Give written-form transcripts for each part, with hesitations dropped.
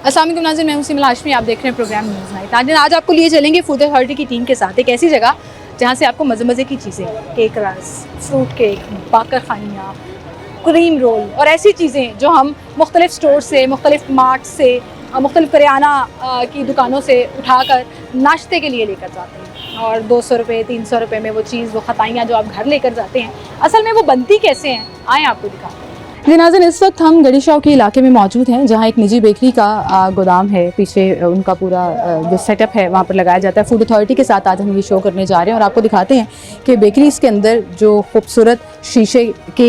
अस्सलाम वालेकुम नाज़रीन, मैं हूं सिमला हाशमी, आप देख रहे हैं प्रोग्राम न्यूज़ नाइट। नाज़रीन, आज आपको लिए चलेंगे फूड अथॉरिटी की टीम के साथ एक ऐसी जगह जहां से आपको मज़े मज़े की चीज़ें, केक रस, फ्रूट केक, बाकर खानियाँ, क्रीम रोल और ऐसी चीज़ें जो हम मुख्तलिफ स्टोर से, मुख्तलिफ मार्ट से, मुख्तलिफ करियाना की दुकानों से उठाकर नाश्ते के लिए लेकर जाते हैं। और 200 रुपये 300 रुपये में वो चीज़, वो खताइयाँ जो आप घर लेकर जाते हैं, असल में वो बनती कैसे हैं, आएँ आपको दिखाते हैं। जी नाज़रीन, इस वक्त हम गढ़ी शाह के इलाके में मौजूद हैं जहाँ एक निजी बेकरी का गोदाम है। पीछे उनका पूरा जो सेटअप है वहाँ पर लगाया जाता है। फूड अथॉरिटी के साथ आज हम ये शो करने जा रहे हैं और आपको दिखाते हैं कि बेकरीज़ के अंदर जो खूबसूरत शीशे के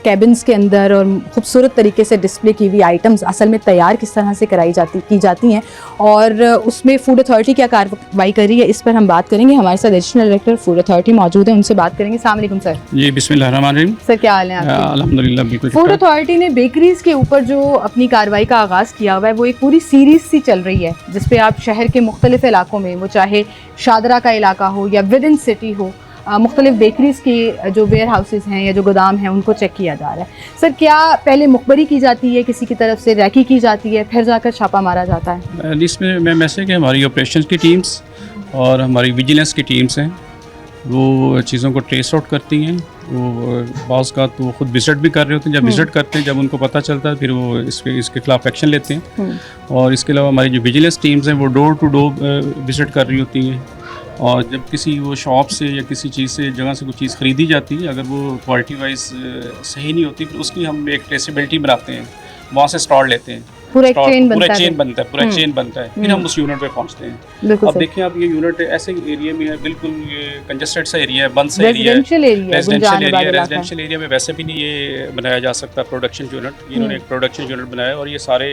कैबिन्स के अंदर और खूबसूरत तरीके से डिस्प्ले की हुई आइटम्स असल में तैयार किस तरह से की जाती हैं और उसमें फूड अथॉरिटी क्या कार्रवाई कर रही है, इस पर हम बात करेंगे। हमारे साथ एडिशनल डायरेक्टर फूड अथॉरिटी मौजूद है, उनसे बात करेंगे। अस्सलाम वालेकुम सर। जी बिस्मिल्लाहिर्रहमानिर्रहीम। सर क्या हाल है आपके? अल्हम्दुलिल्लाह बिल्कुल। फूड अथॉरिटी ने बेकरीज के ऊपर जो अपनी कार्रवाई का आगाज़ किया हुआ है वो एक पूरी सीरीज़ सी चल रही है जिस पे आप शहर के मुख्तलिफ इलाकों में, वो चाहे शादरा का इलाका हो या विद इन सिटी हो, मुख्तलिफ बेकरीज़ के जो वेयर हाउसेज हैं या जो गोदाम हैं उनको चेक किया जा रहा है। सर, क्या पहले मुखबरी की जाती है, किसी की तरफ से रैकी की जाती है, फिर जाकर छापा मारा जाता है? इसमें मैं मैसेज कि हमारी ऑपरेशन की टीम्स और हमारी विजिलेंस की टीम्स हैं, वो चीज़ों को ट्रेस आउट करती हैं। वो बाज़ का तो खुद विज़िट भी कर रहे होते हैं, जब विज़िट करते हैं, जब उनको पता चलता है फिर वो इसके खिलाफ एक्शन लेते हैं। और इसके अलावा हमारी जो विजिलेंस टीम्स हैं वो डोर टू डोर विज़िट कर रही होती हैं। और जब किसी वो शॉप से या किसी चीज़ से जगह से कोई चीज़ ख़रीदी जाती है, अगर वो क्वालिटी वाइज सही नहीं होती फिर उसकी हम एक ट्रेसेबिलिटी बनाते हैं, वहाँ से स्टॉल लेते हैं। पूरा चेन बनता है, फिर हम उस यूनिट पे पहुंचते हैं। अब देखिए आप, ये यूनिट ऐसे एरिया में है, बिल्कुल ये कंजेस्टेड सा एरिया है, बंद सा एरिया है, रेजिडेंशियल एरिया में वैसे भी नहीं ये बनाया जा सकता प्रोडक्शन यूनिट। इन्होंने एक प्रोडक्शन यूनिट बनाया और ये सारे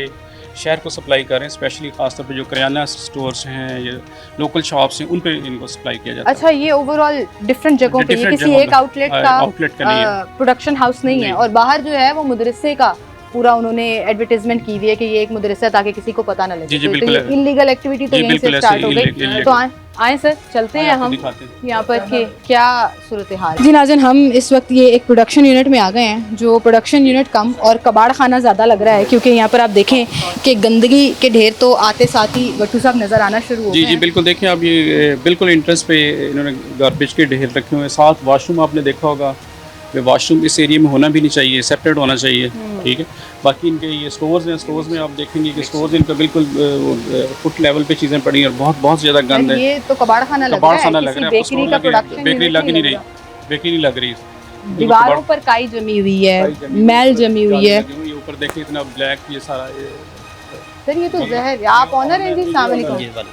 शहर को सप्लाई कर रहे हैं, स्पेशली खासतौर पे जो करियाना स्टोर्स हैं या लोकल शॉप्स हैं उन पे इनको सप्लाई किया जाता है। अच्छा, ये ओवरऑल डिफरेंट जगहों पे, ये किसी एक आउटलेट का प्रोडक्शन हाउस नहीं है और बाहर जो है वो मदरसे का पूरा उन्होंने एडवर्टाइजमेंट की हुई है कि ये एक मदरसा, ताकि किसी को पता ना लगे। तो ये इलीगल एक्टिविटी तो यहीं से स्टार्ट हो गई। तो आए सर, चलते हैं हम यहाँ पर कि क्या सूरत हाल। जी नाज़रीन, हम इस वक्त ये एक प्रोडक्शन यूनिट में आ गए हैं, जो प्रोडक्शन यूनिट कम और कबाड़ खाना ज़्यादा लग रहा है क्योंकि यहाँ पर आप देखें कि गंदगी के ढेर तो आते साथ ही भट्टू साहब नज़र आना शुरू हो गए। जी बिल्कुल, देखिए आप, ये बिल्कुल इंट्रेंस पे इन्होंने गार्बेज के ढेर रखे हुए हैं। साथ वॉशरूम आपने देखा होगा, वॉशरूम इस एरिया में होना भी नहीं चाहिए, सेपरेट होना चाहिए, ठीक है। बाकी इनके ये स्टोर्स हैं, स्टोर्स में आप देखेंगे कि स्टोर्स इनका बिल्कुल फुट लेवल पे चीज़ें पड़ी हैं और बहुत ज़्यादा गंद है। ये तो कबाड़ खाना लग रहा है, बेकरी का प्रोडक्शन बेकरी लग नहीं रही, बेकरी नहीं लग रही। दीवारों पर काई जमी हुई है, मैल जमी हुई है। ऊपर देखिए इतना ब्लैक, ये सारा सर ये तो जहर। आप ऑनर हैं जी? अस्सलाम वालेकुम।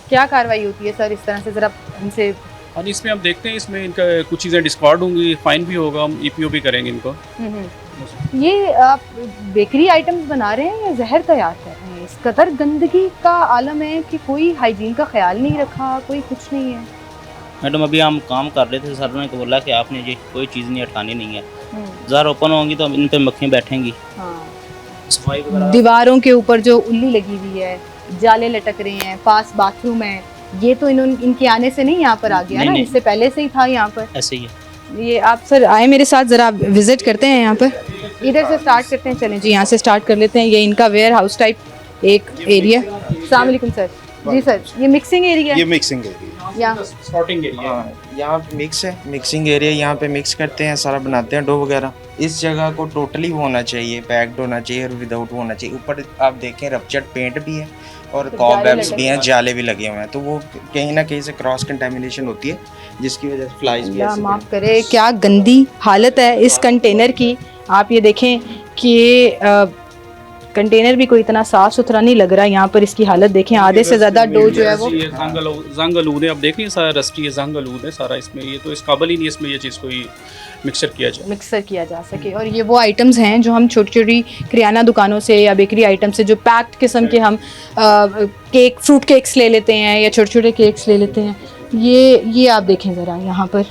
क्या कार्रवाई होती है सर इस तरह से, जरा हमसे? और इसमें हम देखते हैं, इसमें इनका कुछ चीज़ें डिस्कार्ड होंगी, फाइन भी होगा, हम EPO भी करेंगे इनको। ये आप बेकरी आइटम्स बना रहे हैं या जहर तैयार कर रहे हैं? इस कदर गंदगी का आलम है कि कोई हाइजीन का ख्याल नहीं रखा, कोई कुछ नहीं है। मैडम, अभी हम काम कर रहे थे, सर ने तो बोला कि आपने जी कोई चीज़ नहीं हटानी नहीं है, ज़रा ओपन होंगी तो इन पे मक्खियाँ बैठेंगी। सफाई वगैरह, दीवारों के ऊपर जो उल्ली लगी हुई है, जाले लटक रहे हैं, पास बाथरूम है, ये तो इनके आने से नहीं यहाँ पर आ गया ना, इससे पहले से ही था यहाँ पर। ऐसे ही है। ये आप सर आए मेरे साथ, ज़रा विजिट करते हैं यहाँ पर। इधर से स्टार्ट करते हैं, चलें जी, यहाँ से स्टार्ट कर लेते हैं। ये इनका वेयर हाउस टाइप एक एरिया। अस्सलाम वालेकुम सर। जी सर, ये मिक्सिंग एरिया है? ये मिक्सिंग एरिया, यहाँ सॉर्टिंग एरिया, यहाँ मिक्स है, मिक्सिंग एरिया। यहाँ पे मिक्स करते हैं, सारा बनाते हैं डो वगैरह। इस जगह को टोटली होना चाहिए, पैक्ड होना चाहिए और विदाउट होना चाहिए। ऊपर आप देखें रपचट पेंट भी है और कॉबवेब्स भी हैं, जाले भी लगे हुए हैं, तो वो कहीं ना कहीं से क्रॉस कंटेमिनेशन होती है जिसकी वजह से फ्लाइज भी ऐसे। माफ़ करे, क्या गंदी हालत है इस कंटेनर की। आप ये देखें कि कंटेनर भी कोई इतना साफ सुथरा नहीं लग रहा। यहाँ पर इसकी हालत देखें, आधे से ज़्यादा डो जो है वो जंग आलूद है। अब देखिए सारा रस्टी है, जंग आलूद है सारा इसमें। ये तो इस काबिल ही नहीं इसमें ये चीज़ कोई मिक्सर किया जा सके। और ये वो आइटम्स हैं जो हम छोटी छोटी करियाना दुकानों से या बेकरी आइटम से, जो पैक्ड किस्म के हम केक, फ्रूट केक्स ले लेते हैं या छोटे छोटे केक्स ले लेते हैं। ये आप देखें ज़रा, यहाँ पर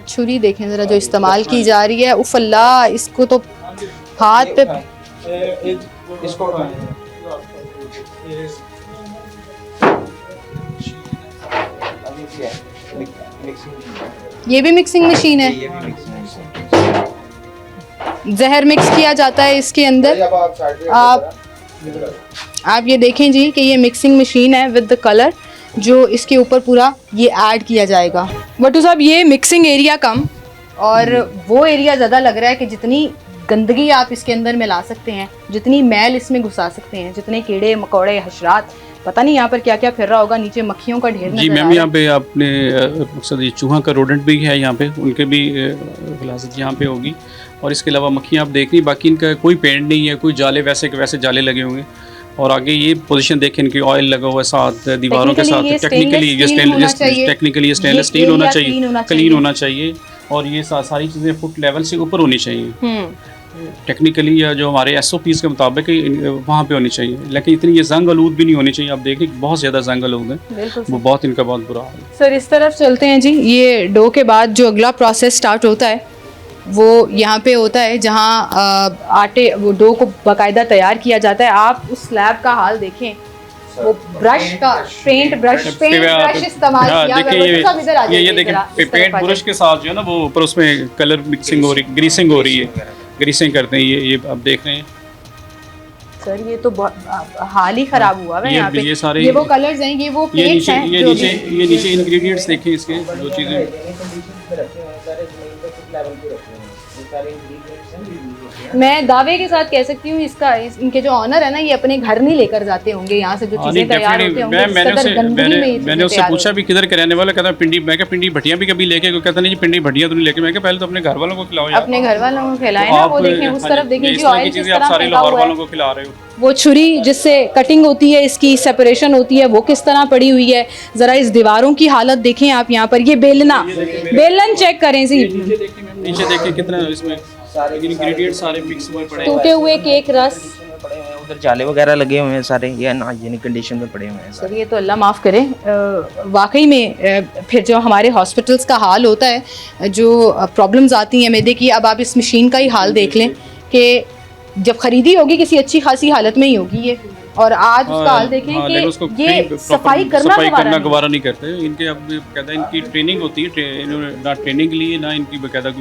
छुरी देखें ज़रा जो इस्तेमाल की जा रही है। उफ़ अल्लाह, इसको तो हाथ पे इसको ये भी मिक्सिंग मशीन है, जहर मिक्स किया जाता है इसके अंदर। आप आप ये देखें जी कि ये मिक्सिंग मशीन है विद द कलर, जो इसके ऊपर पूरा ये ऐड किया जाएगा। बटू साहब ये मिक्सिंग एरिया कम और वो एरिया ज़्यादा लग रहा है कि जितनी गंदगी आप इसके अंदर मिला सकते हैं, जितनी मैल इसमें घुसा सकते हैं, जितने कीड़े मकोड़े हशरात, पता नहीं यहाँ पर क्या क्या फिर रहा होगा, नीचे मक्खियों का ढेर जी नजर आ मैम, रहा यहाँ पे आपने मकसद ये चूहा का रोडेंट भी है यहाँ पे, उनके भी हिफाजत यहाँ पे होगी। और इसके अलावा मक्खियाँ आप देख रही, बाकी इनका कोई पेंट नहीं है, कोई जाले वैसे के वैसे जाले लगे होंगे। और आगे ये पोजीशन देखें, इनकी ऑयल लगा हुआ है साथ दीवारों के साथ। टेक्निकली ये स्टेनलेस स्टील होना चाहिए, क्लीन होना चाहिए, और ये सारी चीज़ें फुट लेवल से ऊपर होनी चाहिए टेक्निकली, या जो हमारे SOPs के मुताबिक वहाँ पे होनी चाहिए। लेकिन इतनी ये जंग आलूद भी नहीं होनी चाहिए। आप देखिए बहुत ज़्यादा जंग आलूद है, वो बहुत इनका बहुत बुरा हाल है। सर इस तरफ चलते हैं जी। ये डो के बाद जो अगला प्रोसेस स्टार्ट होता है वो यहाँ पे होता है, जहाँ आटे वो डो को बाकायदा तैयार किया जाता है। आप उस स्लैब का हाल देखें, वो ब्रश का पेंट ब्रश इस्तेमाल किया हुआ है। ये देखिए पेंट ब्रश के साथ जो है ना, वो ऊपर उसमें कलर मिक्सिंग हो रही, ग्रीसिंग हो रही है, ग्रीसिंग करते हैं। ये आप देख रहे हैं सर, ये तो बहुत हाल ही खराब हुआ है यहाँ पे। ये सारे ये वो कलर्स हैं, ये वो प्लेट्स हैं, ये नीचे इंग्रेडिएंट्स देखें इसके, जो चीज़ें मैं दावे के साथ कह सकती हूँ इसका इनके जो ऑनर है ना, ये अपने घर नहीं लेकर जाते होंगे यहाँ से जो चीजें तैयार होते होंगे। मैंने उससे पूछा भी किधर के रहने वाला, कहता पिंडी। मैं क्या पिंडी भटिया भी कभी लेके, कहता नहीं जी पिंडी भटिया तो नहीं लेके। मैं क्या पहले तो अपने घर वालों को खिलाओ, अपने घर वालों को खिलाएं ना। वो देखें उस तरफ देखें जी, ऑयल किस तरह सारे लाहौर वालों को खिला रहे हो। वो छुरी जिससे कटिंग होती है, इसकी सेपरेशन होती है, वो किस तरह पड़ी हुई है। ज़रा इस दीवारों की हालत देखें आप यहाँ पर। ये बेलन चेक करें जी, नीचे देखिए कितना इसमें सारे इंग्रेडिएंट्स सारे मिक्स हुए पड़े हैं। टूटे हुए केक रस पड़े हुए हैं, उधर जाले वगैरह लगे हुए हैं सारे, ये अनहाइजीनिक कंडीशन में पड़े हुए हैं। सर ये तो अल्लाह माफ़ करे। वाकई में फिर जो हमारे हॉस्पिटल्स का हाल होता है, जो प्रॉब्लम्स आती हैं मैदे की। अब आप इस मशीन का ही हाल देख लें कि जब ख़रीदी होगी किसी अच्छी खासी हालत में ही होगी ये, और आज उसका हाल देखें कि ये सफाई करना गवारा नहीं करते इनके। अब कहता इनकी ट्रेनिंग होती है, ना ट्रेनिंग के लिए, ना इनकी बाकायदा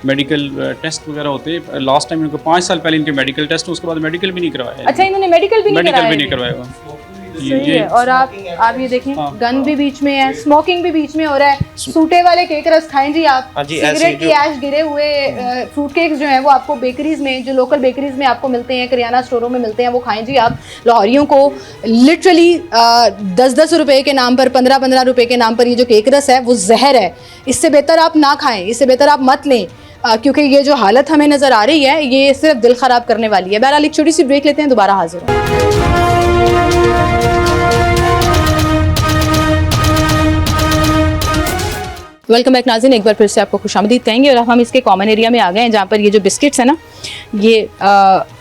मेडिकल टेस्ट वगैरह होते हैं। लास्ट टाइम इनको 5 साल पहले इनके मेडिकल टेस्ट, उसके बाद मेडिकल भी नहीं करवाया। अच्छा, इन्होंने मेडिकल भी नहीं करवाया। सही है। और आप ये देखें, गन भी बीच में है, स्मोकिंग भी बीच में हो रहा है। सूटे वाले केक रस खाएं जी आप, सिगरेट की ऐश गिरे हुए फ्रूट केक्स जो हैं वो आपको बेकरीज में, जो लोकल बेकरीज में आपको मिलते हैं, करियाना स्टोरों में मिलते हैं, वो खाएं जी आप। लाहौरियों को लिटरली 10-10 रुपए के नाम पर, 15-15 रुपए के नाम पर ये जो केक रस है वो जहर है। इससे बेहतर आप ना खाएं, इससे बेहतर आप मत लें, क्योंकि ये जो हालत हमें नज़र आ रही है ये सिर्फ दिल ख़राब करने वाली है। बहरहाल एक छोटी सी ब्रेक लेते हैं, दोबारा हाजिर हों। वेलकम बैक नाज़रीन, एक बार फिर से आपको खुशामदीद कहेंगे। और अब हम इसके कॉमन एरिया में आ गए हैं, जहाँ पर ये जो बिस्किट्स है ना, ये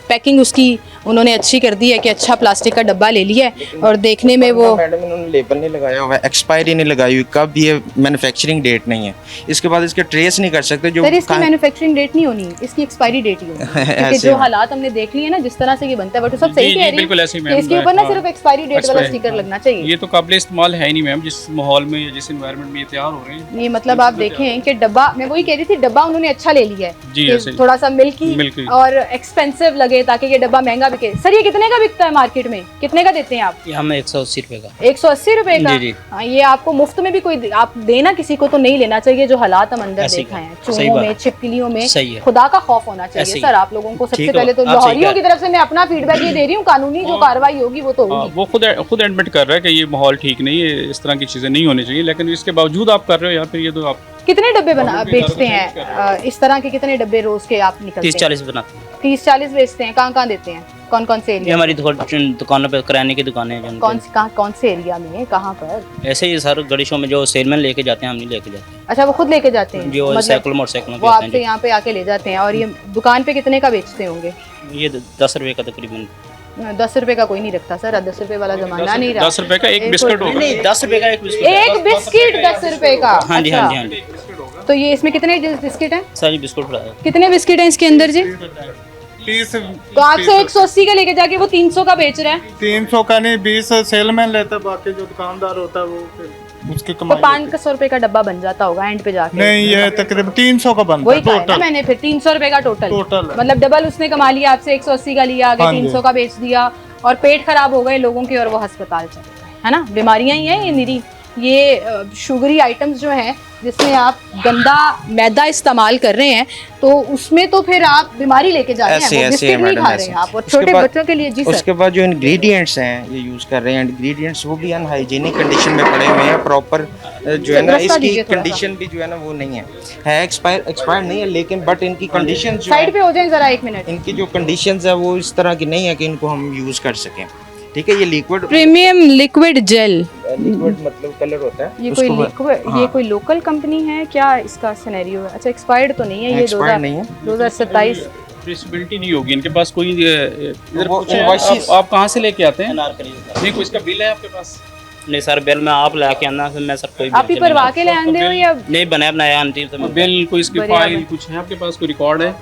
पैकिंग उसकी उन्होंने अच्छी कर दी है कि अच्छा प्लास्टिक का डब्बा ले लिया है, और देखने में वो मैडम इन्होंने लेबल नहीं लगाया हुआ है, एक्सपायरी नहीं लगाई हुई, कब ये मैन्युफैक्चरिंग डेट नहीं है। इसके बाद इसके ट्रेस नहीं कर सकते। जो सर इसकी मैन्युफैक्चरिंग डेट नहीं होनी, इसकी एक्सपायरी डेट ही होनी, क्योंकि जो हालात हमने देख लिए ना, जिस तरह से ये बनता है, बट सब सही कह रही है, इसके ऊपर ना सिर्फ एक्सपायरी डेट वाला स्टिकर लगना चाहिए। ये तो काबिल इस्तेमाल है नहीं मैम, जिस माहौल में या जिस एनवायरनमेंट में ये तैयार हो रहे हैं। ये मतलब आप देखें कि डब्बा, मैं वही कह रही थी, डब्बा उन्होंने अच्छा ले लिया है, थोड़ा सा मिल्की और एक्सपेंसिव लगे ताकि ये डब्बा महंगा बिके। सर ये कितने का बिकता है मार्केट में, कितने का देते हैं आप? ये हमें 180 रुपए का। 180 रुपए का? हाँ, ये आपको मुफ्त में भी कोई आप देना किसी को तो नहीं लेना चाहिए। जो हालात हम अंदर देखा है, चूहों में, छिपकलियों में, खुदा का खौफ होना चाहिए सर आप लोगों को। सबसे पहले तो लाहौरियों की तरफ से मैं अपना फीडबैक ये दे रही हूँ, कानूनी जो कार्रवाई होगी वो तो होगी। वो खुद एडमिट कर रहा है कि ये माहौल ठीक नहीं है, इस तरह की चीज़ें नहीं होनी चाहिए, लेकिन इसके बावजूद आप कर रहे हो यार, फिर ये तो आप कितने डब्बे बना बेचते हैं इस तरह के? कितने डब्बे रोज के आप निकलते हैं? 30-40 बनाते हैं। 30-40 बेचते हैं। कहाँ देते हैं? कौन से एरिया? हमारी दुकानों पे, किराने की दुकानें हैं। कौन से एरिया में, कहाँ पर? ऐसे ही सर गड़िशों में जो सेलमैन लेके जाते हैं, हम नहीं लेके जाते। अच्छा, वो खुद लेके जाते हैं? जो साइकिल मोटरसाइकिल वो आपसे यहाँ पे आके ले जाते हैं। और ये दुकान पे कितने का बेचते होंगे? ये 10 रुपए का तकरीबन। 10 रुपए का कोई नहीं रखता सर, 10 रुपए वाला जमाना नहीं रहा। 10 रुपए का एक बिस्किट होगा। नहीं, 10 रुपए का एक बिस्किट। एक बिस्किट 10 रुपए का? हाँ जी, हाँ जी, हाँ जी। तो ये इसमें कितने बिस्किट हैं? सारी बिस्कुट कितने बिस्किट हैं इसके अंदर जी? 30। तो आपसे 180 का लेके जाके वो 300 का बेच रहे हैं। 300 का नहीं, 20 सेलमैन लेता है, बाकी जो दुकानदार होता है वो फिर उसकी तो कमाई। 500 रुपए का डब्बा बन जाता होगा एंड पे जाके? नहीं, ये तकरीबन 300 का बनता वही है कहा ना मैंने, फिर 300 रुपए का टोटल। टोटल मतलब डबल उसने कमा लिया, आपसे 180 का लिया, आगे 300 का बेच दिया, और पेट खराब हो गए लोगों के और वो अस्पताल चले गए, है ना। बीमारियां ही हैं ये निरी, ये शुगरी आइटम्स जो हैं जिसमें आप गंदा मैदा इस्तेमाल कर रहे हैं, तो उसमें तो फिर आप बीमारी लेके जा रहे हैं, वो बिस्किट नहीं खा रहे हैं आप, और छोटे बच्चों के लिए। जी सर। उसके बाद जो इंग्रेडिएंट्स हैं ये यूज़ कर रहे हैं, इंग्रेडिएंट्स वो भी अनहाइजीनिक कंडीशन में पड़े हुए हैं, प्रॉपर जो है ना इसकी कंडीशन भी जो है ना वो नहीं है एक्सपायर नहीं है, लेकिन बट इनकी कंडीशन साइड पे हो जाए जरा 1 मिनट। इनकी जो कंडीशंस है वो इस तरह की नहीं है कि इनको हम यूज़ कर सकें। ठीक है, ये liquid premium liquid gel, liquid मतलब कलर होता है। ये कोई लिक्विड, ये कोई लोकल कंपनी है क्या, इसका सिनेरियो है? अच्छा, एक्सपायर्ड तो नहीं है ये? 2027 ट्रेसेबिलिटी नहीं होगी इनके पास कोई। इधर वो पूछें invoices- आप कहाँ से लेके आते हैं? अनारकली। नहीं, कोई इसका बिल है आपके पास? नहीं सर, बिल में आप लेके आना, फिर मैं सर कोई आप ही परवा के ले आंदे हो या नहीं बनाया आंटी तो मैं बिल कोई इसकी बढ़िया फाइल है। कुछ है आपके पास, कोई रिकॉर्ड है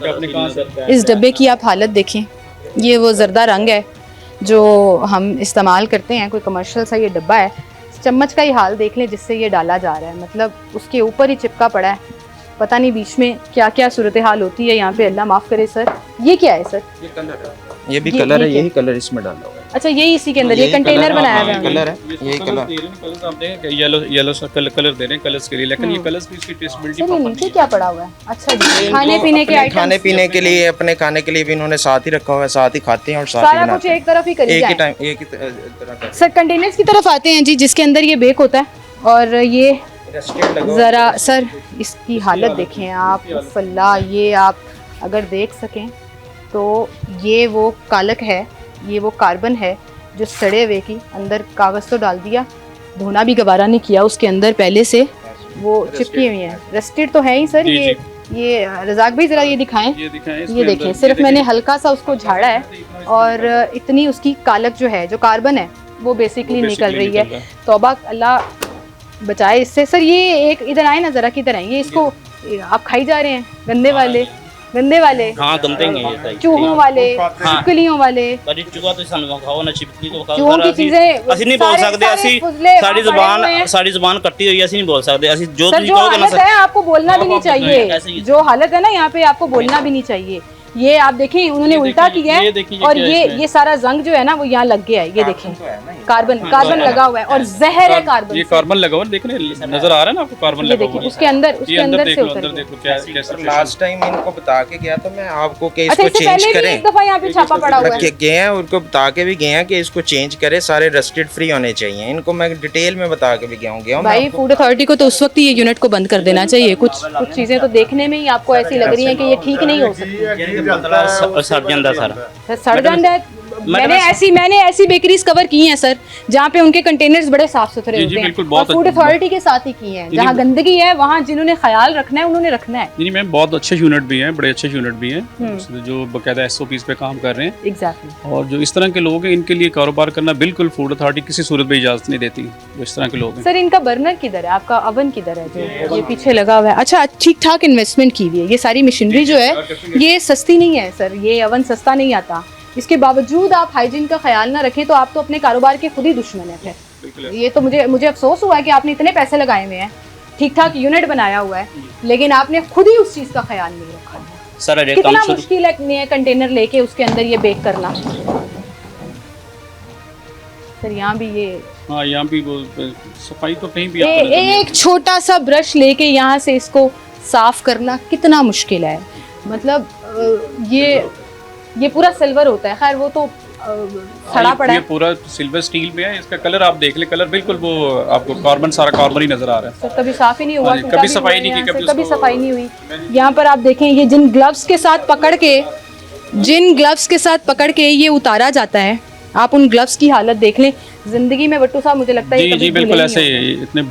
कि आपने कहाँ से? इस डब्बे की आप हालत देखें, ये वो जर्दा रंग है जो हम इस्तेमाल करते हैं, कोई कमर्शियल सा ये डब्बा है। चम्मच का ही हाल देख लें जिससे ये डाला जा रहा है, मतलब उसके ऊपर ही चिपका पड़ा है। पता नहीं बीच में क्या क्या सूरत हाल होती है यहाँ पे, अल्लाह माफ़ करे सर। ये क्या है सर? ये कलर है, ये भी ये- कलर है, ये यही कलर इसमें डाला हुआ है। अच्छा, यही इसी के अंदर ये यही कंटेनर कलर- बनाया हाँ, हुआ है। कलर है, ये यही कलर कलर। दे रहे हैं, कलर्स आप देखें कि येलो सा कलर दे रहे हैं कलर्स के लिए, लेकिन ये कलर्स भी इसकी ट्रेसेबिलिटी सर ये प्रॉपर नीचे नहीं क्या पड़ा हुआ है? अच्छा जी, खाने पीने के अपने आइटम, खाने पीने के लिए, अपने खाने के लिए भी इन्होंने साथ ही रखा हुआ है, साथ ही खाते हैं और साथ ही सारा कुछ बनाते हैं। एक तरफ ही करी एक ही जाए। टाइम एक ही तरह का सर कंटेनर्स की तरफ आते हैं जी, जिसके अंदर ये बेक होता है। और ये रेस्टेड लगा हुआ है। ज़रा सर इसकी हालत देखें आप, फल्ला, ये आप अगर देख सकें तो ये वो कालक है, ये वो कार्बन है जो सड़े हुए की अंदर कागज़ तो डाल दिया, धोना भी गवारा नहीं किया उसके अंदर पहले से, वो चिपकी हुई है। रस्टेड तो है ही सर। जी, ये रज़ाक भाई ज़रा ये दिखाएं, ये दिखाएं, ये देखें, सिर्फ मैंने हल्का सा उसको झाड़ा है और इतनी उसकी कालक जो है, जो कार्बन है, वो बेसिकली निकल रही है। तौबा, अल्लाह बचाए इससे। सर ये एक इधर आए ना ज़रा, किधर आए, ये इसको आप खाई जा रहे हैं, गंदे वाले हाँ गंदे ही है सही। चूहों वाले, छिपकलियों वाले। पर चूहा तो ਸਾਨੂੰ ਖਾਓ ਨਾ छिपकली को खाओ। चूहों की चीजें ਅਸੀਂ ਨਹੀਂ ਬੋਲ सारे- ਸਕਦੇ, सारे ਅਸੀਂ फुजले ਸਾਡੀ वहाँ पड़े हुए हैं। ਸਾਡੀ ਜ਼ੁਬਾन ਕੱਟੀ ਹੋਈ है, ਅਸੀਂ नहीं बोल सकते। ਅਸੀਂ जो सर तुम जो कहोगे ना हालत है आपको बोलना भी नहीं ऐसे चाहिए, ही। जो हालत है ना यहाँ पे आपको बोलना भी नहीं चाहिए। ये आप देखें उन्होंने उल्टा किया है, और ये सारा जंग जो है ना वो यहाँ लग गया है, ये देखें कार्बन लगा हुआ है और जहर है कार्बन। ये कार्बन लगा हुआ है, देख रहे हैं, नजर आ रहा है ना आपको कार्बन ये लगा देखिए हुआ है। उसके अंदर ये अंदर देख से लो, उतर अंदर गया। देखो क्या कैसा लास्ट टाइम इनको बता के गया तो मैं आपको कि अच्छा, इसको इससे चेंज पहले भी करें, एक दफा यहाँ पे छापा पड़ा हुआ है। रखे गए हैं, उनको बता के भी गए हैं कि इसको चेंज करें, सारे रस्टेड फ्री होने चाहिए। इनको मैं डिटेल में बता के भी गया हूँ भाई फूड अथॉरिटी को तो उस वक्त ही ये यूनिट को बंद कर देना चाहिए। कुछ चीजें तो देखने में ही आपको ऐसी लग रही हैं कि ये ठीक नहीं हो सकती। सड़ ਜਾਂਦਾ सर। सड़ जाता है। मैंने ऐसी बेकरीज कवर की हैं सर, जहाँ पे उनके कंटेनर्स बड़े साफ सुथरे जी, होते हैं, बिल्कुल, और बहुत फूड अच्छे- अथॉरिटी के साथ ही की हैं। जहाँ गंदगी है वहाँ जिन्होंने ख्याल रखना है उन्होंने रखना है। नहीं मैम, बहुत अच्छे यूनिट भी हैं, बड़े अच्छे यूनिट भी हैं जो बाकायदा SOPs पे काम कर रहे हैं। एग्जैक्टली। और जो इस तरह के लोग हैं इनके लिए कारोबार करना बिल्कुल फूड अथॉरिटी किसी सूरत में इजाज़त नहीं देती, जो इस तरह के लोग हैं। सर इनका बर्नर किधर है, आपका अवन किधर है जो ये पीछे लगा हुआ है? अच्छा, ठीक ठाक इन्वेस्टमेंट की हुई है। ये सारी मशीनरी जो है ये सस्ती नहीं है सर, ये अवन सस्ता नहीं आता। इसके बावजूद आप हाइजीन का ख्याल ना रखें तो आप तो अपने कारोबार के खुद ही दुश्मन है फिर। ये तो मुझे अफसोस हुआ है कि आपने इतने पैसे लगाए हुए हैं, ठीक ठाक यूनिट बनाया हुआ है, लेकिन आपने खुद ही उस चीज़ का ख्याल नहीं रखा। सर अरे कितना कम मुश्किल है कंटेनर लेके उसके अंदर ये बेक करना। सर यहाँ भी ये हाँ, यहाँ भी वो सफाई तो कहीं भी आपको नजर नहीं एक छोटा सा ब्रश लेके यहाँ से इसको साफ करना कितना मुश्किल है। मतलब ये पूरा सिल्वर होता है, खैर वो तो सड़ा पड़ा ये है। पूरा सिल्वर स्टील में है। इसका कलर आप देख ले, कलर बिल्कुल वो आपको कार्बन, सारा कार्बन ही नजर आ रहा है। सर कभी साफ ही नहीं हुआ, हाँ जी, टूटा कभी भी सफाई हुआ है नहीं की, यहाँ से, कभी कभी उसको- सफाई नहीं हुई। यहाँ पर आप देखें ये जिन ग्लव्स के साथ पकड़ के ये उतारा जाता है, आप उन ग्लव्स की हालत देख लें। जिंदगी में बट्टू साहब मुझे लगता है ये जी कभी जी बिल्कुल भूले ऐसे नहीं होंगे। इतने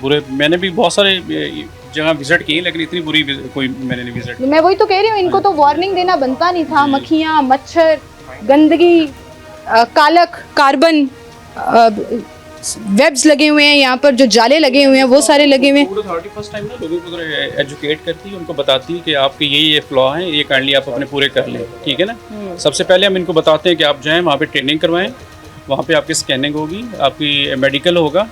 बुरे मैंने भी बहुत सारे जगह विजिट की, लेकिन इतनी बुरी कोई मैंने नहीं विजिट की। मैं वही तो कह रही हूँ, इनको तो वार्निंग देना बनता नहीं था। मक्खियाँ, मच्छर, गंदगी, कालक, कार्बन, वेब्स लगे हुए हैं यहाँ पर, जो जाले लगे हुए हैं वो सारे लगे हुए हैं। फूड अथॉरिटी फर्स्ट टाइम ना लोगों को एजुकेट करती है, उनको बताती है कि आपके ये फ्लॉ हैं, ये काइंडली आप अपने पूरे कर लें, ठीक है ना। सबसे पहले हम इनको बताते हैं कि आप जाएँ वहाँ पे ट्रेनिंग करवाएं, वहाँ पे आपकी स्कैनिंग होगी, आपकी मेडिकल होगा,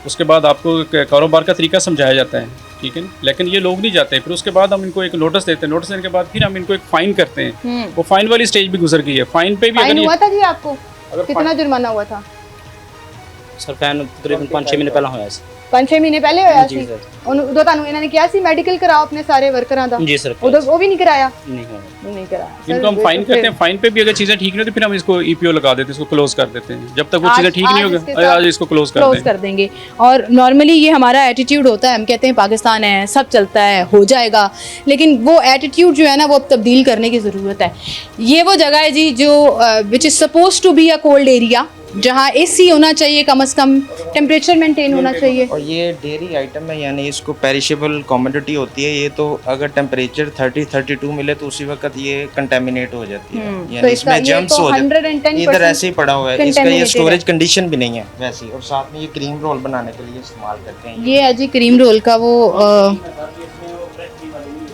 उसके बाद आपको कारोबार का तरीका समझाया जाता है, ठीक है ना, लेकिन ये लोग नहीं जाते। फिर उसके बाद हम इनको एक नोटिस देते हैं, नोटिस देने के बाद फिर हम इनको एक फ़ाइन करते हैं। वो फ़ाइन वाली स्टेज भी गुजर गई है। फ़ाइन पे भी फाइन अगर हुआ था जी आपको? अगर कितना जुर्माना हुआ था? सर फैन तकरीबन 5-6 महीने पहले होया सी 5-6 ਮਹੀਨੇ ਪਹਿਲੇ ਹੋਇਆ जी ਸੀ। सर ਉਦੋਂ ਤੁਹਾਨੂੰ ਇਹਨਾਂ ਨੇ ਕਿਹਾ ਸੀ ਮੈਡੀਕਲ ਕਰਾਓ ਆਪਣੇ ਸਾਰੇ ਵਰਕਰਾਂ ਦਾ? जी सर ਉਦੋਂ ਉਹ ਵੀ ਨਹੀਂ ਕਰਾਇਆ? नहीं होया। नहीं कराया। इनको हम फाइन करते हैं। फाइन पे भी अगर चीज़ें ठीक नहीं होती फिर हम इसको ईपीओ लगा देते हैं, इसको क्लोज कर देते हैं। जब तक वो आज- चीज़ें ठीक नहीं आज होगी इसके साथ आज इसको क्लोज कर क्लोज देंगे। कर देंगे। और नॉर्मली ये हमारा एटीट्यूड होता है, हम कहते हैं पाकिस्तान है, सब चलता है, हो जाएगा, लेकिन वो एटीट्यूड जो है ना वो अब तब्दील करने की ज़रूरत है। ये वो जगह है जी जो which is suppose to be a cold area, जहाँ एसी होना चाहिए, कम से कम टेम्परेचर मेंटेन होना चाहिए। और ये डेयरी आइटम है, यानी इसको पेरिशेबल कमोडिटी होती है। ये तो अगर टेम्परेचर 30-32 मिले तो उसी वक्त ये कंटेमिनेट हो जाती है, तो यानी इसका इसमें ये जम्स तो हो जाते 110% हैं। इधर ऐसे ही पड़ा हुआ है, इसका ये contaminated स्टोरेज कंडीशन भी नहीं है वैसी। और साथ में ये क्रीम रोल बनाने के लिए इस्तेमाल करते हैं। ये है जी क्रीम रोल का वो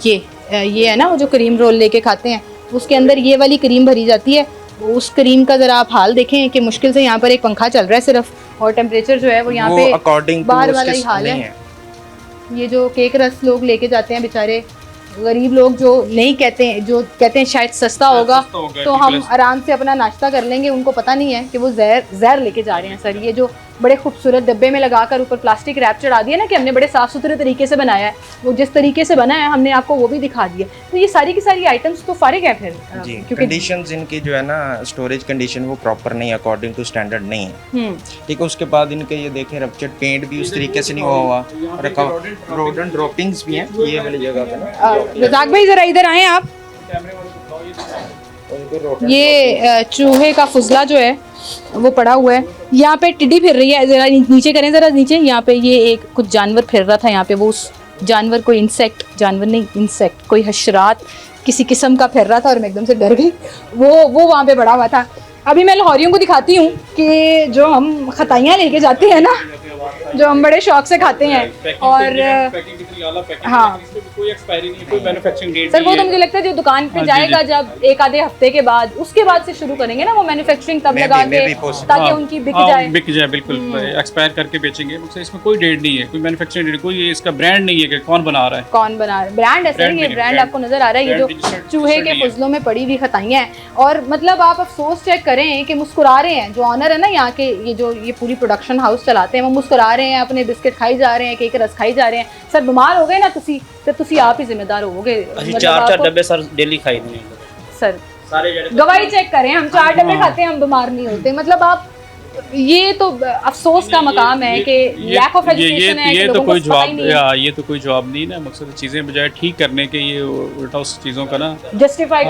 ये है ना वो जो क्रीम रोल लेके खाते हैं, उसके अंदर ये वाली क्रीम भरी जाती है। उस क्रीम का ज़रा आप हाल देखें कि मुश्किल से यहाँ पर एक पंखा चल रहा है सिर्फ, और टेम्परेचर जो है वो यहाँ पे अकॉर्डिंग बाहर वाला ही हाल है। ये जो केक रस लोग लेके जाते हैं बेचारे गरीब लोग, जो नहीं कहते हैं, जो कहते हैं शायद सस्ता होगा तो हम आराम से अपना नाश्ता कर लेंगे, उनको पता नहीं है कि वो जहर लेके जा रहे हैं। सर ये जो बड़े खूबसूरत डब्बे में लगाकर ऊपर प्लास्टिक रैप चढ़ा दिया ना कि हमने बड़े साफ़ सुथरे तरीके से बनाया है, वो जिस तरीके से बना है हमने आपको वो भी दिखा दिया। तो ये सारी की सारी आइटम्स तो फारिग है फिर, जी। क्योंकि कंडीशंस इनकी जो है ना स्टोरेज कंडीशन वो प्रॉपर नहीं, अकॉर्डिंग टू स्टैंडर्ड नहीं है। ठीक है, उसके बाद इनके ये देखें रप्चर्ड पेंट भी उस तरीके से नहीं हुआ रखा। रोडेंट ड्रॉपिंग्स भी हैं ये वाली जगह पे ना। रज़ाक भाई ज़रा इधर आएँ आप। ये चूहे का फुजला जो है वो पड़ा हुआ है, यहाँ पे टिड्डी फिर रही है। ज़रा नीचे करें, ज़रा नीचे। यहाँ पे ये एक कुछ जानवर फिर रहा था यहाँ पे, वो उस जानवर कोई इंसेक्ट कोई हशरात किसी किस्म का फिर रहा था और मैं एकदम से डर गई। वो वहाँ पे बड़ा हुआ था। अभी मैं लाहौरियों को दिखाती हूँ कि जो हम खताइयाँ लेके जाते हैं ना, जो हम बड़े शौक से खाते हैं, और हाँ कोई एक्सपायरी नहीं, कोई मैन्युफैक्चरिंग डेट सर वो तो मुझे लगता है जो दुकान पे जाएगा जब एक आधे हफ्ते के बाद, उसके बाद से शुरू करेंगे ना वो मैन्युफैक्चरिंग तब लगा के, ताकि उनकी बिक जाए। बिल्कुल एक्सपायर करके बेचेंगे। मतलब इसमें कोई डेट नहीं है, कोई मैन्युफैक्चरिंग डेट, कोई इसका ब्रांड नहीं है कि कौन बना रहा है। कौन बना रहा है ब्रांड है सर, ये ब्रांड आपको नजर आ रहा है। ये जो चूहे के फजलों में पड़ी हुई खताइयाँ हैं, और मतलब आप अफसोस चेक करें कि मुस्कुरा रहे हैं जो ऑनर है ना यहाँ के, ये पूरी प्रोडक्शन हाउस चलाते हैं, वो मुस्कुरा रहे हैं, अपने बिस्किट खाई जा रहे हैं, केक रस खाई जा रहे हैं। सर बीमार हो गए ना तो तुसी आप ही जिम्मेदार होगे। ਅਸੀਂ 4-4 डब्बे सर डेली खाई दी सर सारे जड़े गवाही चेक करें, हम 4 डब्बे खाते हैं, हम बीमार नहीं होते। मतलब आप ये तो अफसोस का मकाम है कि लैक ऑफ एजुकेशन है, ये कि तो लोगों कोई को पता ही जवाब नहीं है। ये तो कोई जवाब नहीं ना। मकसद चीज़ें बजाय ठीक करने के ये उल्टा उस चीज़ों का ना जस्टिफाई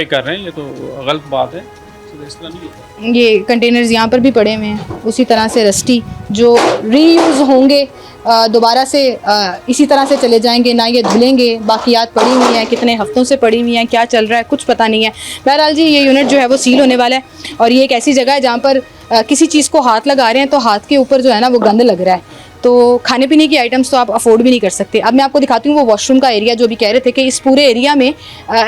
कर रहे हैं। ये तो गलत बात है, इस तरह नहीं होता। ये कंटेनर्स यहाँ पर भी पड़े हुए हैं उसी तरह से रस्टी, जो रीयूज़ होंगे, दोबारा से इसी तरह से चले जाएंगे, ना ये धुलेंगे। बाकियात पड़ी हुई हैं, कितने हफ्तों से पड़ी हुई हैं, क्या चल रहा है कुछ पता नहीं है। बहरहाल जी ये यूनिट जो है वो सील होने वाला है, और ये एक ऐसी जगह है जहाँ पर किसी चीज़ को हाथ लगा रहे हैं तो हाथ के ऊपर जो है ना वो गंद लग रहा है। तो खाने पीने की आइटम्स तो आप अफोर्ड भी नहीं कर सकते। अब मैं आपको दिखाती हूँ वो वॉशरूम का एरिया, जो भी कह रहे थे कि इस पूरे एरिया में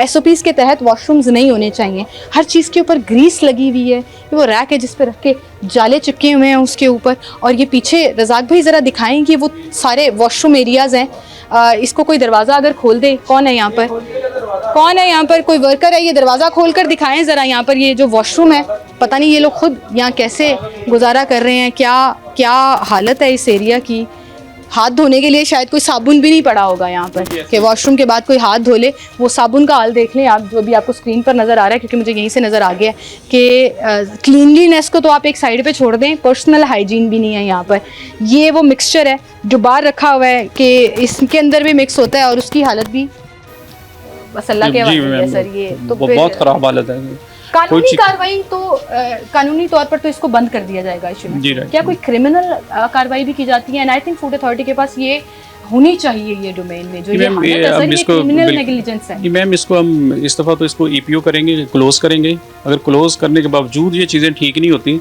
SOPs के तहत वॉशरूम्स नहीं होने चाहिए। हर चीज़ के ऊपर ग्रीस लगी हुई है, वो रैक है जिस पर रख के जाले चिपके हुए हैं उसके ऊपर। और ये पीछे रज़ाक भाई ज़रा दिखाएं कि वो सारे वॉशरूम एरियाज़ हैं। इसको कोई दरवाज़ा अगर खोल दे, कौन है यहाँ पर, कौन है यहाँ पर, कोई वर्कर है, ये दरवाज़ा खोल कर दिखाएं ज़रा। यहाँ पर ये जो वॉशरूम है, पता नहीं ये लोग खुद यहाँ कैसे गुजारा कर रहे हैं, क्या हालत है इस एरिया की। हाथ धोने के लिए शायद कोई साबुन भी नहीं पड़ा होगा यहाँ पर कि वॉशरूम के बाद कोई हाथ धो ले। वो साबुन का हाल देख लें आप, जो भी आपको स्क्रीन पर नज़र आ रहा है, क्योंकि मुझे यहीं से नज़र आ गया कि क्लीनलीनेस को तो आप एक साइड पे छोड़ दें, पर्सनल हाइजीन भी नहीं है यहाँ पर। ये वो मिक्सचर है जो बाहर रखा हुआ है कि इसके अंदर भी मिक्स होता है, और उसकी हालत भी बस अल्लाह के हवाले है सर। ये तो बहुत ख़राब हालत है। कानूनी कार्रवाई तो कानूनी तौर पर तो इसको बंद कर दिया जाएगा इशू में। क्या कोई क्रिमिनल कार्रवाई भी की जाती है? And I think food authority के पास ये होनी चाहिए ये डोमेन में, जो ये हालत है सर, ये क्रिमिनल नेग्लिजेंस है। मैम इसको हम इस दफ़ा तो इसको EPO करेंगे, क्लोज़ करेंगे। अगर क्लोज़ करने के बावजूद ये चीज़ें ठीक नहीं होती